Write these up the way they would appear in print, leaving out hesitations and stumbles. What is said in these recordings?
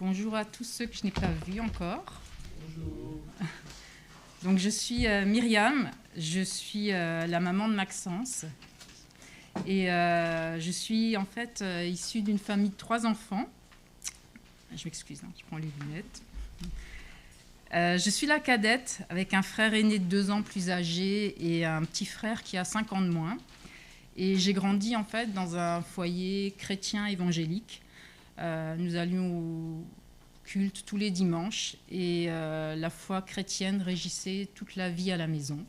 Bonjour à tous ceux que je n'ai pas vus encore. Bonjour. Donc je suis Myriam, je suis la maman de Maxence et je suis en fait issue d'une famille de 3 enfants. Je m'excuse, je prends les lunettes. Je suis la cadette avec un frère aîné de 2 ans plus âgé et un petit frère qui a 5 ans de moins. Et j'ai grandi en fait dans un foyer chrétien évangélique. Nous allions au culte tous les dimanches et la foi chrétienne régissait toute la vie à la maison.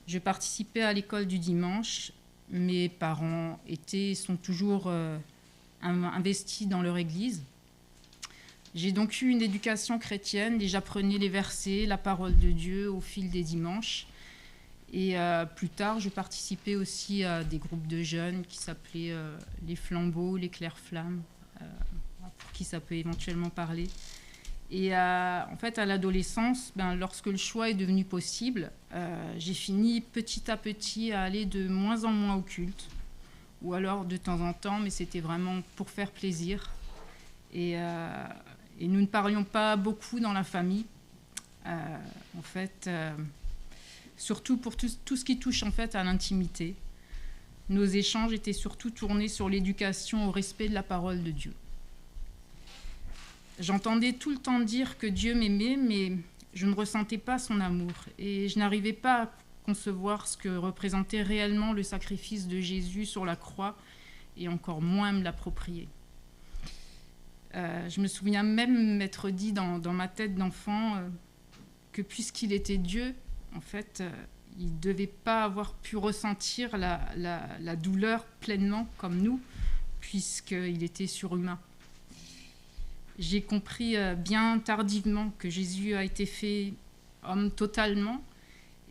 Je participais à l'école du dimanche. Mes parents sont toujours investis dans leur église. J'ai donc eu une éducation chrétienne et j'apprenais les versets, la parole de Dieu au fil des dimanches. Et plus tard, je participais aussi à des groupes de jeunes qui s'appelaient les Flambeaux, les Clairs-Flammes, pour qui ça peut éventuellement parler. Et en fait, à l'adolescence, lorsque le choix est devenu possible, j'ai fini petit à petit à aller de moins en moins au culte, ou alors de temps en temps, mais c'était vraiment pour faire plaisir. Et nous ne parlions pas beaucoup dans la famille. En fait, surtout pour tout ce qui touche en fait à l'intimité. Nos échanges étaient surtout tournés sur l'éducation au respect de la parole de Dieu. J'entendais tout le temps dire que Dieu m'aimait, mais je ne ressentais pas son amour. Et je n'arrivais pas à concevoir ce que représentait réellement le sacrifice de Jésus sur la croix, et encore moins me l'approprier. Je me souviens même m'être dit dans ma tête d'enfant que puisqu'il était Dieu, en fait, il ne devait pas avoir pu ressentir la douleur pleinement comme nous, puisqu'il était surhumain. J'ai compris bien tardivement que Jésus a été fait homme totalement,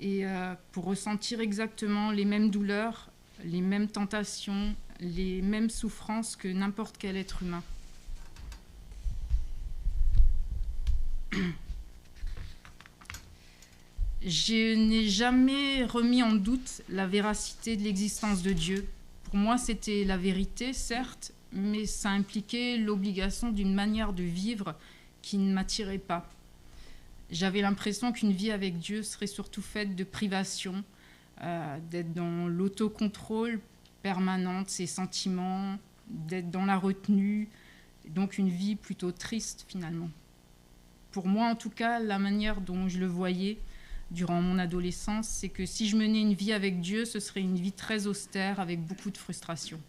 et pour ressentir exactement les mêmes douleurs, les mêmes tentations, les mêmes souffrances que n'importe quel être humain. Je n'ai jamais remis en doute la véracité de l'existence de Dieu. Pour moi, c'était la vérité, certes, mais ça impliquait l'obligation d'une manière de vivre qui ne m'attirait pas. J'avais l'impression qu'une vie avec Dieu serait surtout faite de privation, d'être dans l'autocontrôle permanent de ses sentiments, d'être dans la retenue, donc une vie plutôt triste finalement. Pour moi, en tout cas, la manière dont je le voyais durant mon adolescence, c'est que si je menais une vie avec Dieu, ce serait une vie très austère avec beaucoup de frustration.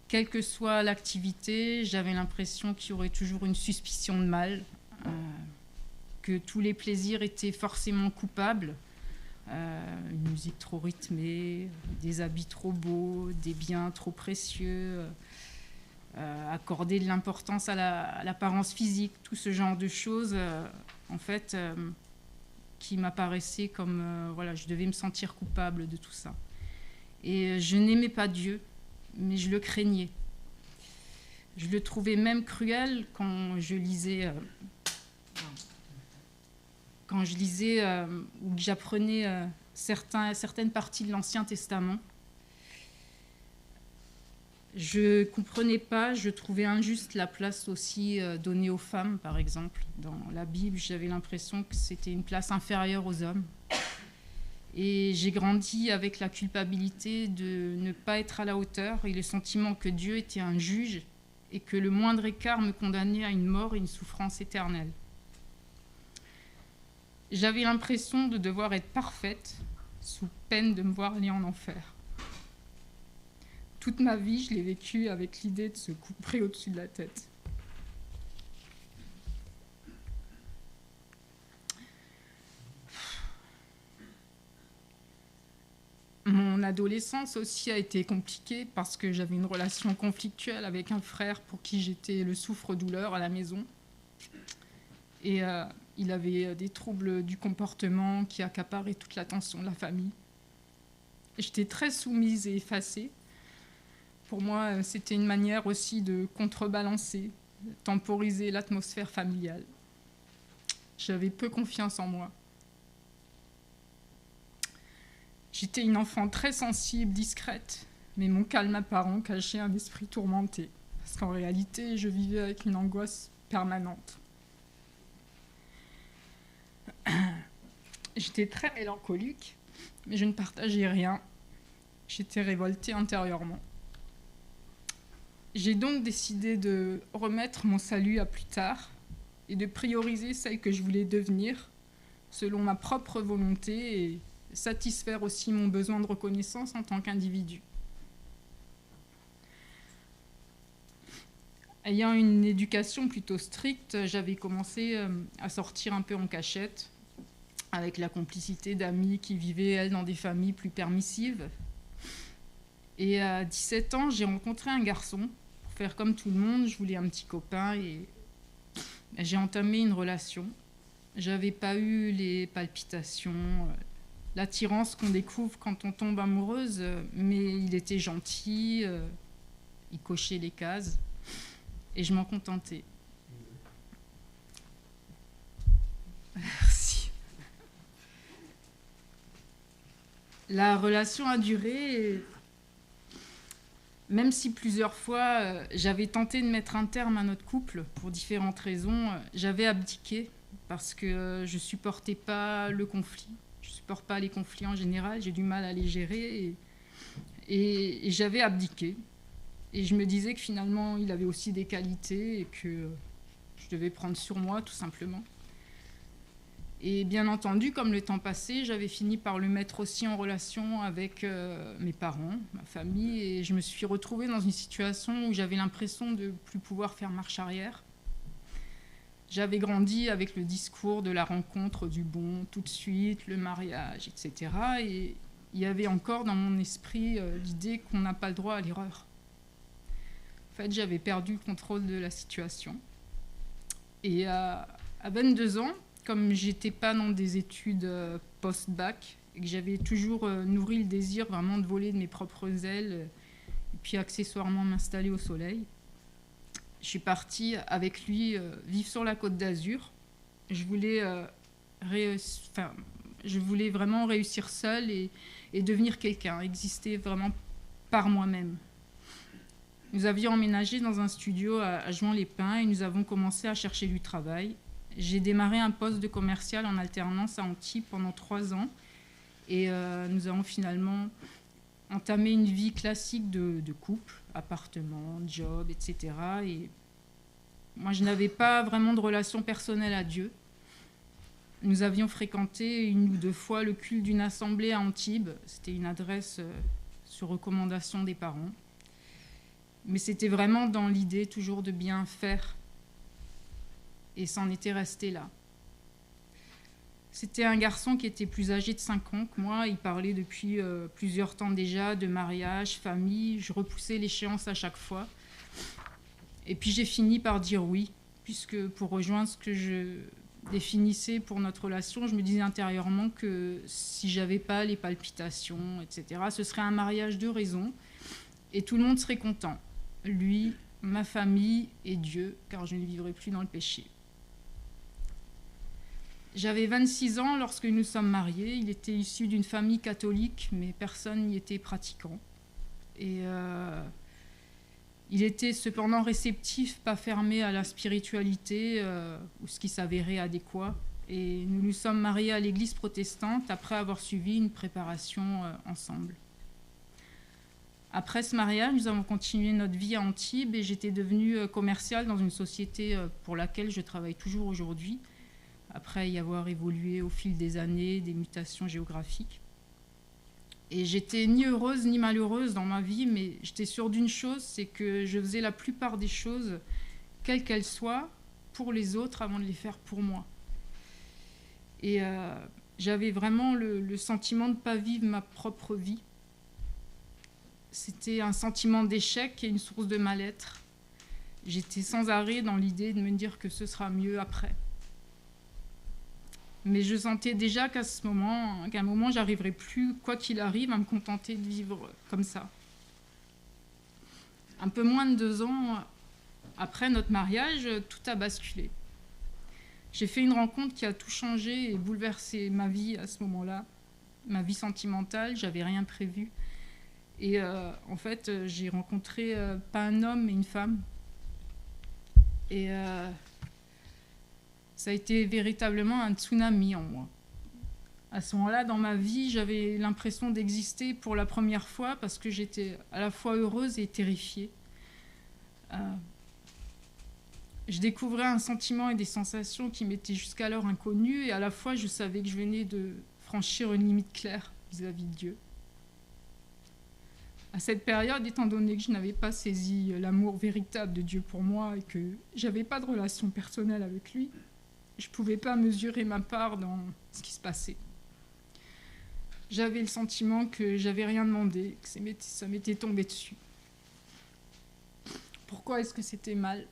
Quelle que soit l'activité, j'avais l'impression qu'il y aurait toujours une suspicion de mal, que tous les plaisirs étaient forcément coupables, une musique trop rythmée, des habits trop beaux, des biens trop précieux, accorder de l'importance à l'apparence physique, tout ce genre de choses, en fait, qui m'apparaissaient comme, je devais me sentir coupable de tout ça. Et je n'aimais pas Dieu, mais je le craignais. Je le trouvais même cruel quand je lisais ou que j'apprenais certaines parties de l'Ancien Testament. Je ne comprenais pas, je trouvais injuste la place aussi donnée aux femmes, par exemple. Dans la Bible, j'avais l'impression que c'était une place inférieure aux hommes. Et j'ai grandi avec la culpabilité de ne pas être à la hauteur et le sentiment que Dieu était un juge et que le moindre écart me condamnait à une mort et une souffrance éternelle. J'avais l'impression de devoir être parfaite sous peine de me voir aller en enfer. Toute ma vie, je l'ai vécue avec l'idée de se couper au-dessus de la tête. Mon adolescence aussi a été compliquée parce que j'avais une relation conflictuelle avec un frère pour qui j'étais le souffre-douleur à la maison. Et il avait des troubles du comportement qui accaparaient toute l'attention de la famille. J'étais très soumise et effacée. Pour moi, c'était une manière aussi de contrebalancer, de temporiser l'atmosphère familiale. J'avais peu confiance en moi. J'étais une enfant très sensible, discrète, mais mon calme apparent cachait un esprit tourmenté. parce qu'en réalité, je vivais avec une angoisse permanente. J'étais très mélancolique, mais je ne partageais rien. J'étais révoltée intérieurement. J'ai donc décidé de remettre mon salut à plus tard et de prioriser celle que je voulais devenir selon ma propre volonté et satisfaire aussi mon besoin de reconnaissance en tant qu'individu. Ayant une éducation plutôt stricte, j'avais commencé à sortir un peu en cachette, avec la complicité d'amis qui vivaient, elles, dans des familles plus permissives. Et à 17 ans, j'ai rencontré un garçon. Pour faire comme tout le monde, je voulais un petit copain et j'ai entamé une relation. J'avais pas eu les palpitations, l'attirance qu'on découvre quand on tombe amoureuse, mais il était gentil, il cochait les cases et je m'en contentais. Merci. La relation a duré, et même si plusieurs fois j'avais tenté de mettre un terme à notre couple pour différentes raisons, j'avais abdiqué parce que je supportais pas le conflit. Je supporte pas les conflits en général, j'ai du mal à les gérer et j'avais abdiqué. Et je me disais que finalement il avait aussi des qualités et que je devais prendre sur moi tout simplement. Et bien entendu, comme le temps passait, j'avais fini par le mettre aussi en relation avec mes parents, ma famille, et je me suis retrouvée dans une situation où j'avais l'impression de ne plus pouvoir faire marche arrière. J'avais grandi avec le discours de la rencontre, du bon, tout de suite, le mariage, etc. Et il y avait encore dans mon esprit l'idée qu'on n'a pas le droit à l'erreur. En fait, j'avais perdu le contrôle de la situation. Et à 22 ans, comme j'étais pas dans des études post-bac et que j'avais toujours nourri le désir vraiment de voler de mes propres ailes et puis accessoirement m'installer au soleil, je suis partie avec lui vivre sur la Côte d'Azur. Je voulais vraiment réussir seule et devenir quelqu'un, exister vraiment par moi-même. Nous avions emménagé dans un studio à Juan-les-Pins et nous avons commencé à chercher du travail. J'ai démarré un poste de commercial en alternance à Antibes pendant 3 ans et nous avons finalement entamé une vie classique de couple, appartement, job, etc. Et moi, je n'avais pas vraiment de relation personnelle à Dieu. Nous avions fréquenté 1 ou 2 fois le culte d'une assemblée à Antibes. C'était une adresse sur recommandation des parents. Mais c'était vraiment dans l'idée toujours de bien faire. Et c'en était resté là. C'était un garçon qui était plus âgé de 5 ans que moi. Il parlait depuis plusieurs temps déjà de mariage, famille. Je repoussais l'échéance à chaque fois. Et puis j'ai fini par dire oui, puisque pour rejoindre ce que je définissais pour notre relation, je me disais intérieurement que si j'avais pas les palpitations, etc., ce serait un mariage de raison et tout le monde serait content. Lui, ma famille et Dieu, car je ne vivrai plus dans le péché. J'avais 26 ans lorsque nous sommes mariés. Il était issu d'une famille catholique, mais personne n'y était pratiquant. Et il était cependant réceptif, pas fermé à la spiritualité ou ce qui s'avérait adéquat. Et nous nous sommes mariés à l'église protestante après avoir suivi une préparation ensemble. Après ce mariage, nous avons continué notre vie à Antibes et j'étais devenue commerciale dans une société pour laquelle je travaille toujours aujourd'hui, après y avoir évolué au fil des années, des mutations géographiques. Et j'étais ni heureuse ni malheureuse dans ma vie, mais j'étais sûre d'une chose, c'est que je faisais la plupart des choses, quelles qu'elles soient, pour les autres avant de les faire pour moi. Et j'avais vraiment le sentiment de ne pas vivre ma propre vie. C'était un sentiment d'échec et une source de mal-être. J'étais sans arrêt dans l'idée de me dire que ce sera mieux après. Mais je sentais déjà qu'à un moment, j'arriverais plus, quoi qu'il arrive, à me contenter de vivre comme ça. Un peu moins de 2 ans après notre mariage, tout a basculé. J'ai fait une rencontre qui a tout changé et bouleversé ma vie à ce moment-là, ma vie sentimentale, j'avais rien prévu. Et en fait, j'ai rencontré pas un homme mais une femme Et ça a été véritablement un tsunami en moi. À ce moment-là, dans ma vie, j'avais l'impression d'exister pour la première fois parce que j'étais à la fois heureuse et terrifiée. Je découvrais un sentiment et des sensations qui m'étaient jusqu'alors inconnus et à la fois, je savais que je venais de franchir une limite claire vis-à-vis de Dieu. À cette période, étant donné que je n'avais pas saisi l'amour véritable de Dieu pour moi et que je n'avais pas de relation personnelle avec lui, je ne pouvais pas mesurer ma part dans ce qui se passait. J'avais le sentiment que j'avais rien demandé, que ça m'était tombé dessus. Pourquoi est-ce que c'était mal ?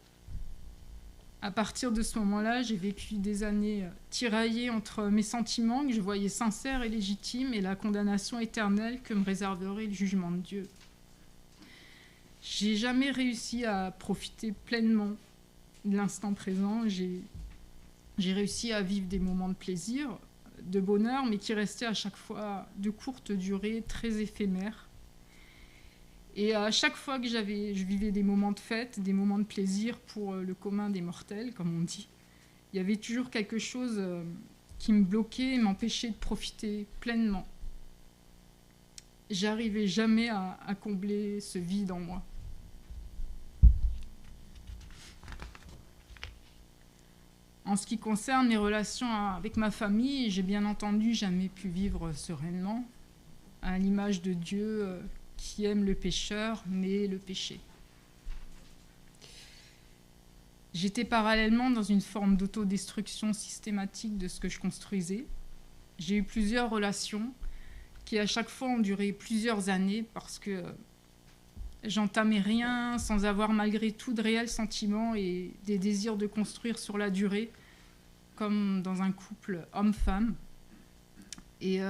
À partir de ce moment-là, j'ai vécu des années tiraillées entre mes sentiments que je voyais sincères et légitimes et la condamnation éternelle que me réserverait le jugement de Dieu. J'ai jamais réussi à profiter pleinement de l'instant présent. J'ai réussi à vivre des moments de plaisir, de bonheur, mais qui restaient à chaque fois de courte durée, très éphémères. Et à chaque fois que je vivais des moments de fête, des moments de plaisir pour le commun des mortels, comme on dit, il y avait toujours quelque chose qui me bloquait et m'empêchait de profiter pleinement. J'arrivais jamais à combler ce vide en moi. En ce qui concerne mes relations avec ma famille, j'ai bien entendu jamais pu vivre sereinement, à l'image de Dieu qui aime le pécheur, mais le péché. J'étais parallèlement dans une forme d'autodestruction systématique de ce que je construisais. J'ai eu plusieurs relations qui à chaque fois ont duré plusieurs années parce que j'entamais rien sans avoir malgré tout de réels sentiments et des désirs de construire sur la durée, comme dans un couple homme-femme. Et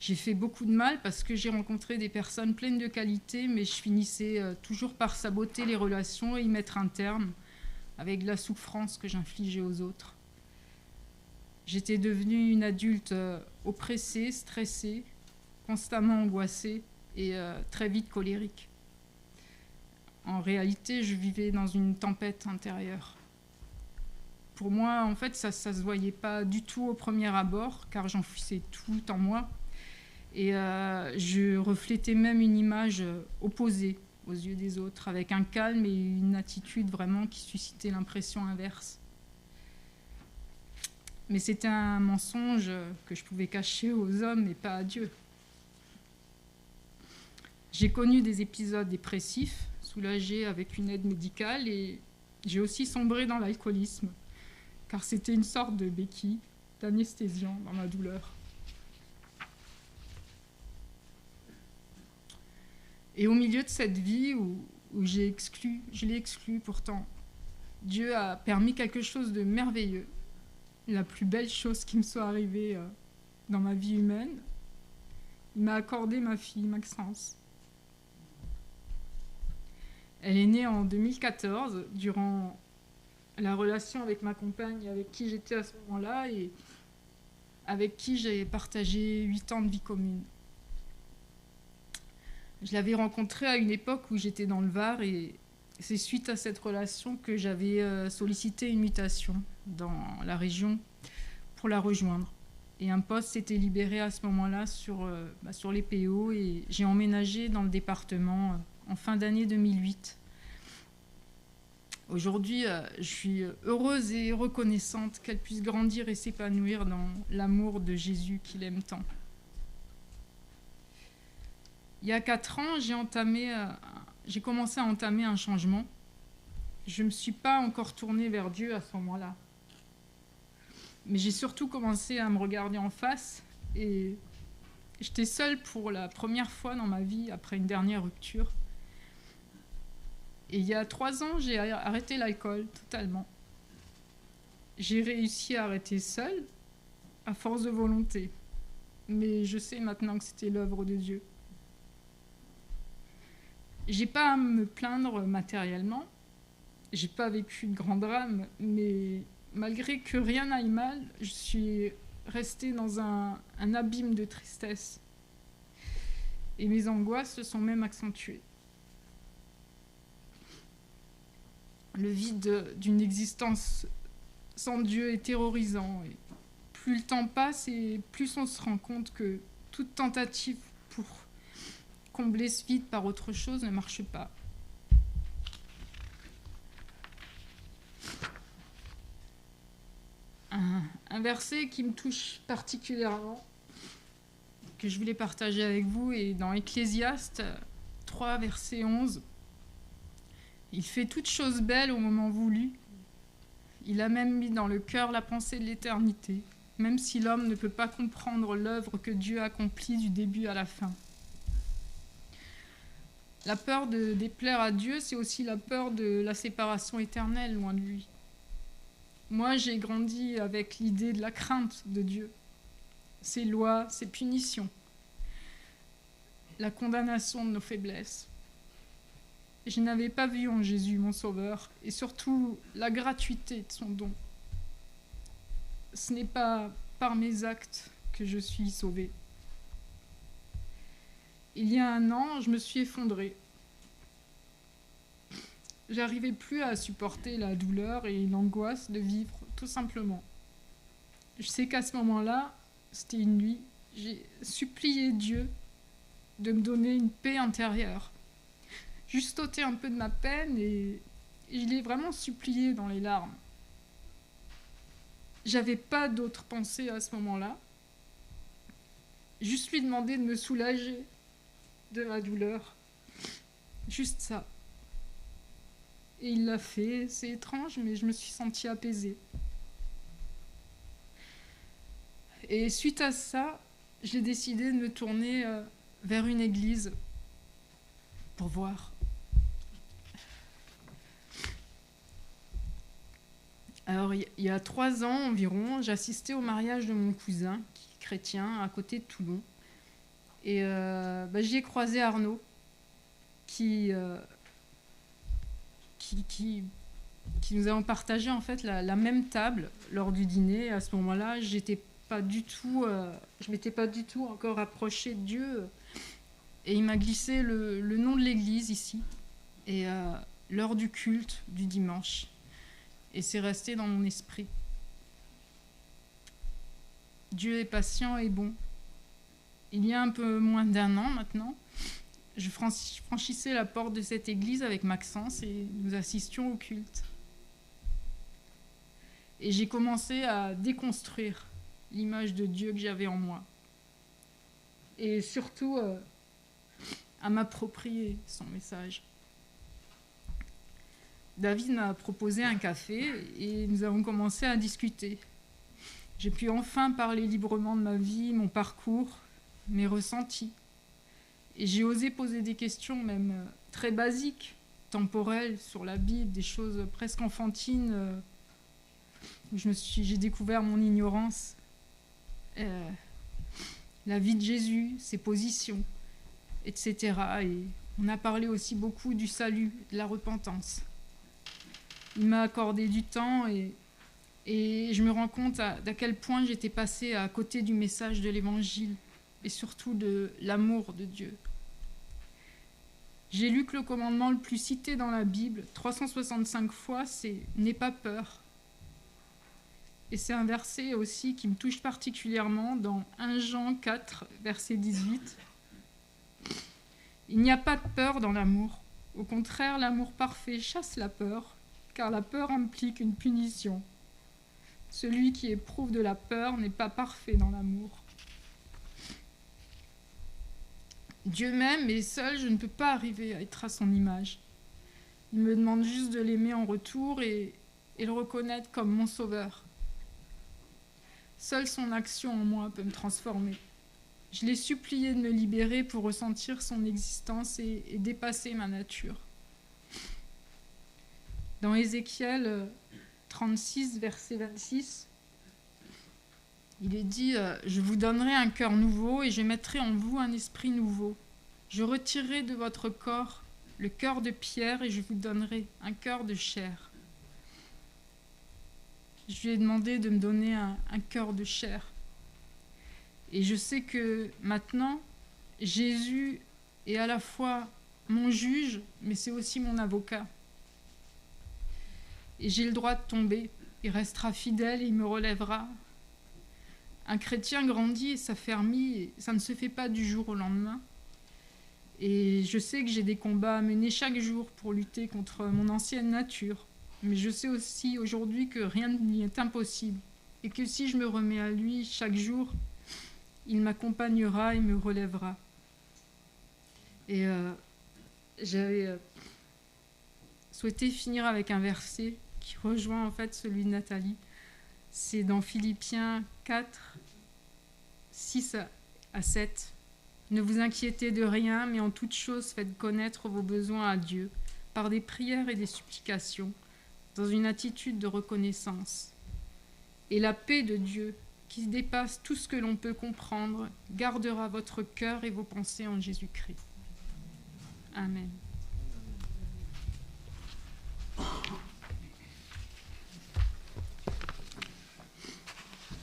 j'ai fait beaucoup de mal parce que j'ai rencontré des personnes pleines de qualités, mais je finissais toujours par saboter les relations et y mettre un terme avec la souffrance que j'infligeais aux autres. J'étais devenue une adulte oppressée, stressée, constamment angoissée et très vite colérique. En réalité, je vivais dans une tempête intérieure. Pour moi, en fait, ça ne se voyait pas du tout au premier abord, car j'enfouissais tout en moi. Et je reflétais même une image opposée aux yeux des autres, avec un calme et une attitude vraiment qui suscitait l'impression inverse. Mais c'était un mensonge que je pouvais cacher aux hommes et pas à Dieu. J'ai connu des épisodes dépressifs, soulagés avec une aide médicale, et j'ai aussi sombré dans l'alcoolisme, car c'était une sorte de béquille, d'anesthésiant dans ma douleur. Et au milieu de cette vie où je l'ai exclu pourtant, Dieu a permis quelque chose de merveilleux, la plus belle chose qui me soit arrivée dans ma vie humaine. Il m'a accordé ma fille, Maxence. Elle est née en 2014, durant la relation avec ma compagne, avec qui j'étais à ce moment-là, et avec qui j'ai partagé 8 ans de vie commune. Je l'avais rencontrée à une époque où j'étais dans le Var, et c'est suite à cette relation que j'avais sollicité une mutation dans la région pour la rejoindre. Et un poste s'était libéré à ce moment-là sur les PO, et j'ai emménagé dans le département en fin d'année 2008. Aujourd'hui, je suis heureuse et reconnaissante qu'elle puisse grandir et s'épanouir dans l'amour de Jésus qu'il aime tant. Il y a 4 ans, j'ai commencé à entamer un changement. Je ne me suis pas encore tournée vers Dieu à ce moment-là. Mais j'ai surtout commencé à me regarder en face, et j'étais seule pour la première fois dans ma vie après une dernière rupture. Et il y a 3 ans, j'ai arrêté l'alcool totalement. J'ai réussi à arrêter seule, à force de volonté. Mais je sais maintenant que c'était l'œuvre de Dieu. J'ai pas à me plaindre matériellement. J'ai pas vécu de grand drame, mais malgré que rien n'aille mal, je suis restée dans un abîme de tristesse. Et mes angoisses se sont même accentuées. Le vide d'une existence sans Dieu est terrorisant. Et plus le temps passe et plus on se rend compte que toute tentative pour combler ce vide par autre chose ne marche pas. Un verset qui me touche particulièrement, que je voulais partager avec vous, est dans Ecclésiaste 3, verset 11. Il fait toutes choses belles au moment voulu. Il a même mis dans le cœur la pensée de l'éternité, même si l'homme ne peut pas comprendre l'œuvre que Dieu accomplit du début à la fin. La peur de déplaire à Dieu, c'est aussi la peur de la séparation éternelle loin de lui. Moi, j'ai grandi avec l'idée de la crainte de Dieu, ses lois, ses punitions, la condamnation de nos faiblesses. Je n'avais pas vu en Jésus mon Sauveur, et surtout la gratuité de son don. Ce n'est pas par mes actes que je suis sauvée. Il y a un an, je me suis effondrée. J'arrivais plus à supporter la douleur et l'angoisse de vivre, tout simplement. Je sais qu'à ce moment-là, c'était une nuit, j'ai supplié Dieu de me donner une paix intérieure. Juste ôter un peu de ma peine et je l'ai vraiment supplié dans les larmes. J'avais pas d'autre pensée à ce moment-là. Juste lui demander de me soulager de ma douleur. Juste ça. Et il l'a fait. C'est étrange, mais je me suis sentie apaisée. Et suite à ça, j'ai décidé de me tourner vers une église pour voir. Alors, il y a 3 ans environ, j'assistais au mariage de mon cousin, qui est chrétien, à côté de Toulon. Et j'y ai croisé Arnaud, qui nous avons partagé en fait la même table lors du dîner. À ce moment-là, je m'étais pas du tout encore approchée de Dieu. Et il m'a glissé le nom de l'église ici, et l'heure du culte du dimanche. Et c'est resté dans mon esprit. Dieu est patient et bon. Il y a un peu moins d'1 an maintenant, je franchissais la porte de cette église avec Maxence et nous assistions au culte. Et j'ai commencé à déconstruire l'image de Dieu que j'avais en moi. Et surtout à m'approprier son message. David m'a proposé un café et nous avons commencé à discuter. J'ai pu enfin parler librement de ma vie, mon parcours, mes ressentis. Et j'ai osé poser des questions même très basiques, temporelles, sur la Bible, des choses presque enfantines, où j'ai découvert mon ignorance. La vie de Jésus, ses positions, etc. Et on a parlé aussi beaucoup du salut, de la repentance. Il m'a accordé du temps et je me rends compte d'à quel point j'étais passée à côté du message de l'Évangile et surtout de l'amour de Dieu. J'ai lu que le commandement le plus cité dans la Bible, 365 fois, c'est « N'aie pas peur ». Et c'est un verset aussi qui me touche particulièrement dans 1 Jean 4, verset 18. « Il n'y a pas de peur dans l'amour. Au contraire, l'amour parfait chasse la peur, car la peur implique une punition. Celui qui éprouve de la peur n'est pas parfait dans l'amour. » Dieu m'aime et seul, je ne peux pas arriver à être à son image. Il me demande juste de l'aimer en retour et le reconnaître comme mon sauveur. Seule son action en moi peut me transformer. Je l'ai supplié de me libérer pour ressentir son existence et dépasser ma nature. Dans Ézéchiel 36, verset 26, il est dit « Je vous donnerai un cœur nouveau et je mettrai en vous un esprit nouveau. Je retirerai de votre corps le cœur de pierre et je vous donnerai un cœur de chair. » Je lui ai demandé de me donner un cœur de chair. Et je sais que maintenant, Jésus est à la fois mon juge, mais c'est aussi mon avocat. Et j'ai le droit de tomber. Il restera fidèle et il me relèvera. Un chrétien grandit et s'affermit, et ça ne se fait pas du jour au lendemain. Et je sais que j'ai des combats à mener chaque jour pour lutter contre mon ancienne nature. Mais je sais aussi aujourd'hui que rien n'y est impossible. Et que si je me remets à lui chaque jour, il m'accompagnera et me relèvera. Et j'avais souhaité finir avec un verset qui rejoint en fait celui de Nathalie. C'est dans Philippiens 4, 6 à 7. Ne vous inquiétez de rien, mais en toute chose faites connaître vos besoins à Dieu, par des prières et des supplications, dans une attitude de reconnaissance. Et la paix de Dieu, qui dépasse tout ce que l'on peut comprendre, gardera votre cœur et vos pensées en Jésus-Christ. Amen.